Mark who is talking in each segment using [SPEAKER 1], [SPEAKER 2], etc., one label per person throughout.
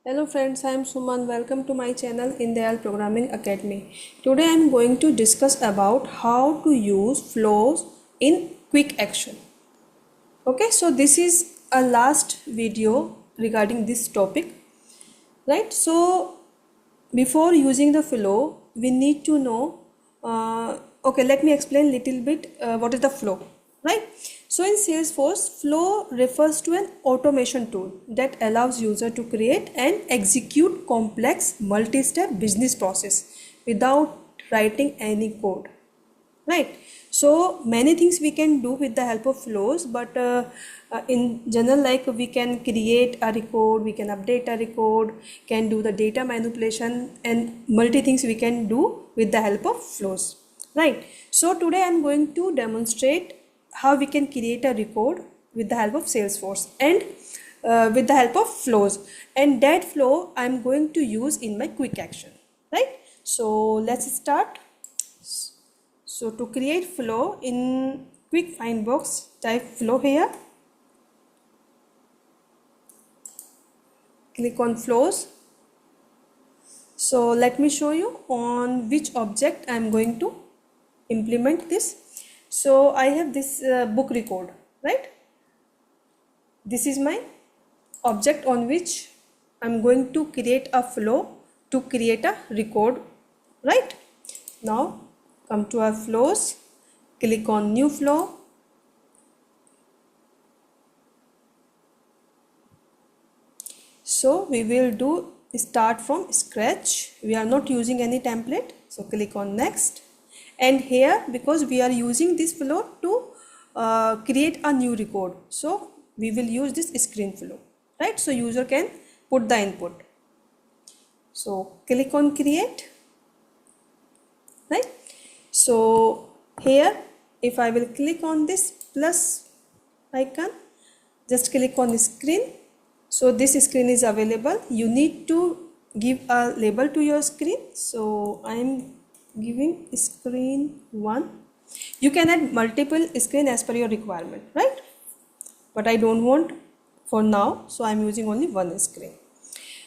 [SPEAKER 1] Hello friends, I am Suman. Welcome to my channel Indayal Programming Academy. Today I am going to discuss about how to use flows in quick action. Okay, so this is a last video regarding this topic, right? So before using the flow, we need to know. Okay, let me explain little bit what is the flow, right? So in Salesforce, flow refers to an automation tool that allows user to create and execute complex multi-step business process without writing any code, right? So many things we can do with the help of flows, but in general, like we can create a record, we can update a record, can do the data manipulation, and multi things we can do with the help of flows, right? So today I'm going to demonstrate how we can create a record with the help of Salesforce and with the help of flows, and that flow I'm going to use in my quick action, right? So let's start. So to create flow in quick find box, type flow here, click on flows. So let me show you on which object I am going to implement this. So I have this book record, right? This is my object on which I am going to create a flow to create a record, right? Now come to our flows, click on new flow. So we will do start from scratch. We are not using any template. So click on next. And here, because we are using this flow to create a new record, so we will use this screen flow, right? So user can put the input. So click on create, right? So here, if I will click on this plus icon, just click on screen. So this screen is available. You need to give a label to your screen. So I am giving screen 1. You can add multiple screen as per your requirement, right? But I don't want for now, so I am using only one screen.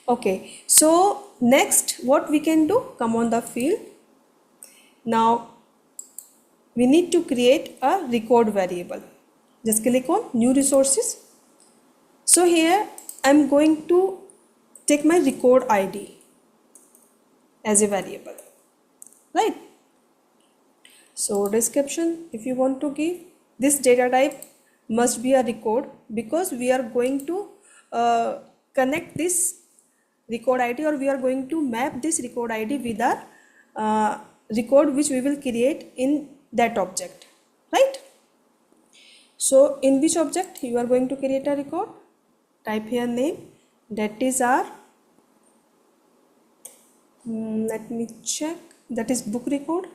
[SPEAKER 1] Okay, so next what we can do, come on the field. Now we need to create a record variable. Just click on new resources. So here I'm going to take my record ID as a variable, right? So description, if you want to give, this data type must be a record, because we are going to connect this record ID, or we are going to map this record ID with our record which we will create in that object, right? So in which object you are going to create a record? Type here name, that is our let me check, that is book record.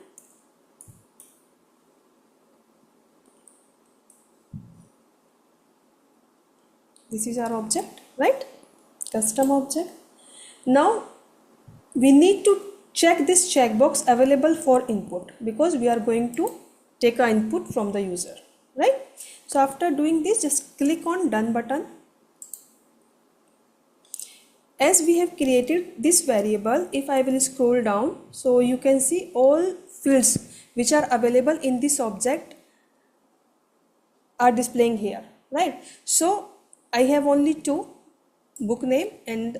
[SPEAKER 1] This is our object, right? Custom object. Now we need to check this checkbox available for input, because we are going to take an input from the user, right? So after doing this, just click on done button. As we have created this variable, if I will scroll down, so you can see all fields which are available in this object are displaying here, right? So I have only two, book name and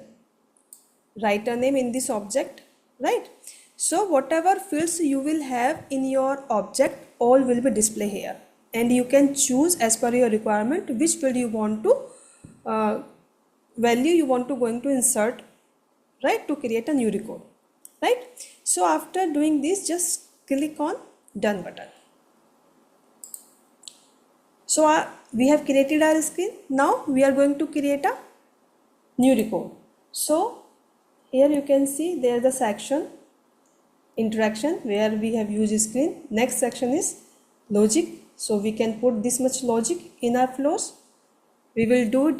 [SPEAKER 1] writer name in this object, right? So whatever fields you will have in your object, all will be displayed here, and you can choose as per your requirement which field you want to value you want to going to insert, right, to create a new record, right? So after doing this, just click on done button. So we have created our screen. Now we are going to create a new record. So here you can see there the section interaction where we have used screen. Next section is logic. So we can put this much logic in our flows. We will do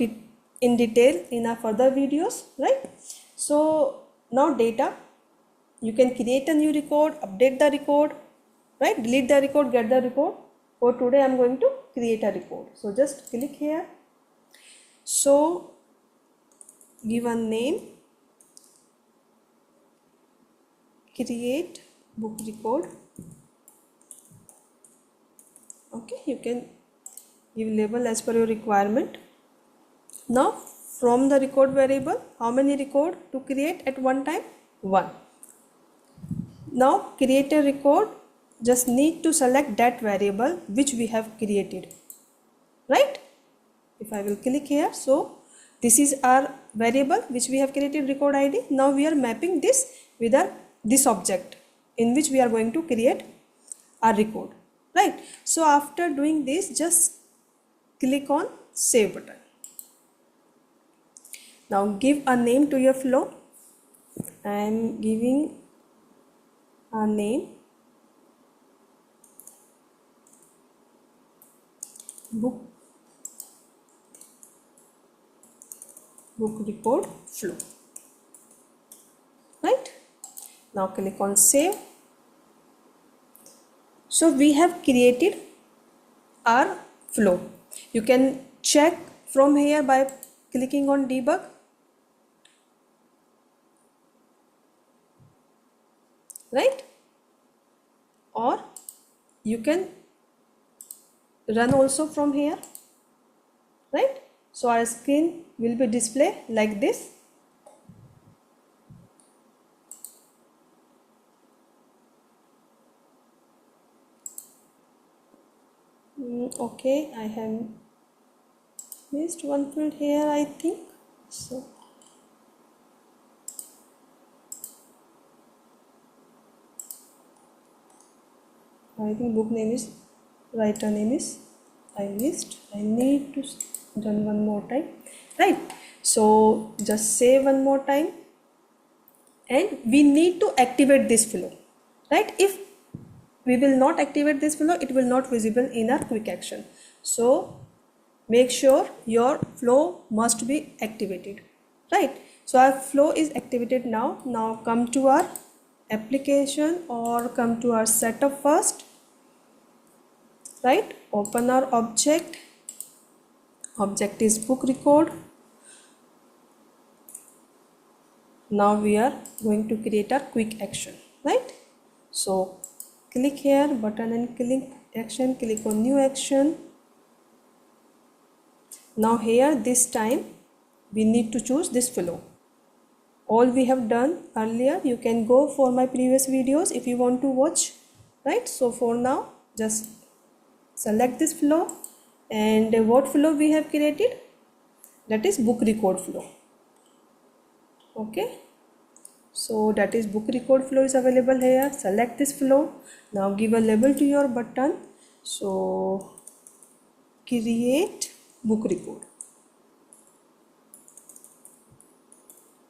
[SPEAKER 1] in detail in our further videos, right? So now data, you can create a new record, update the record, right? Delete the record, get the record. For today I am going to create a record. So just click here. So give a name, create book record. Okay, you can give label as per your requirement. Now from the record variable, how many record to create at one time? 1. Now create a record, just need to select that variable which we have created, right? If I will click here, so this is our variable which we have created, record id. Now we are mapping this with this object in which we are going to create our record, right? So after doing this, just click on save button. Now give a name to your flow. I am giving a name book record flow, right? Now click on save. So we have created our flow. You can check from here by clicking on debug, right? Or you can run also from here, right? So our screen will be displayed like this. Okay, I have missed one field here, I think. So I think book name is, writer name is, I missed. I need to done one more time, right? So just save one more time, and we need to activate this flow, right? If we will not activate this flow, it will not visible in our quick action. So make sure your flow must be activated, right? So our flow is activated now. Now come to our application or come to our setup first, right? Open our object. Object is book record. Now we are going to create our quick action, right? So click here button and click action, click on new action. Now here this time we need to choose this flow. All we have done earlier, you can go for my previous videos if you want to watch, right? So for now just select this flow, and what flow we have created, that is book record flow. Okay, so that is book record flow is available here. Select this flow. Now give a label to your button. So create book record.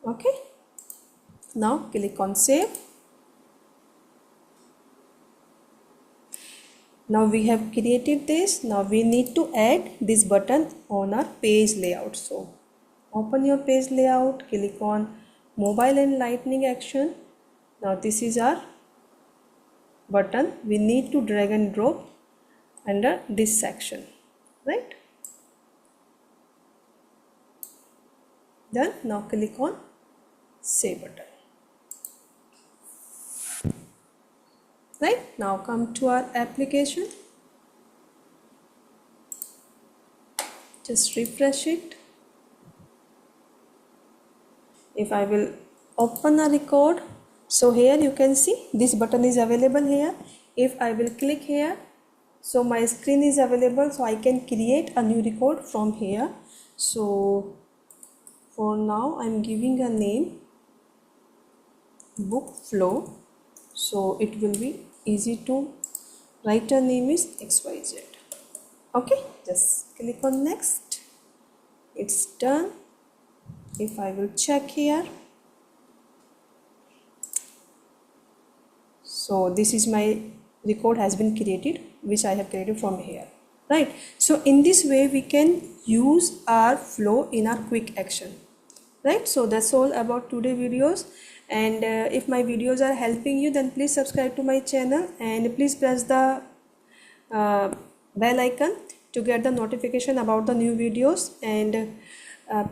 [SPEAKER 1] Okay, now click on save. Now we have created this. Now we need to add this button on our page layout. So open your page layout, click on mobile and lightning action. Now this is our button. We need to drag and drop under this section, right? Done. Now click on save button. Right, now come to our application, just refresh it. If I will open a record, so here you can see this button is available here. If I will click here, so my screen is available, so I can create a new record from here. So for now I'm giving a name book flow, so it will be easy to write. A name is XYZ. Okay, just click on next. It's done. If I will check here, so this is my record has been created, which I have created from here, right? So in this way we can use our flow in our quick action, right? So that's all about today videos. And if my videos are helping you, then please subscribe to my channel and please press the bell icon to get the notification about the new videos. And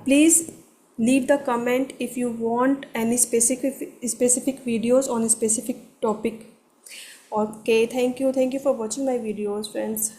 [SPEAKER 1] please leave the comment if you want any specific videos on a specific topic. Okay, thank you for watching my videos, friends.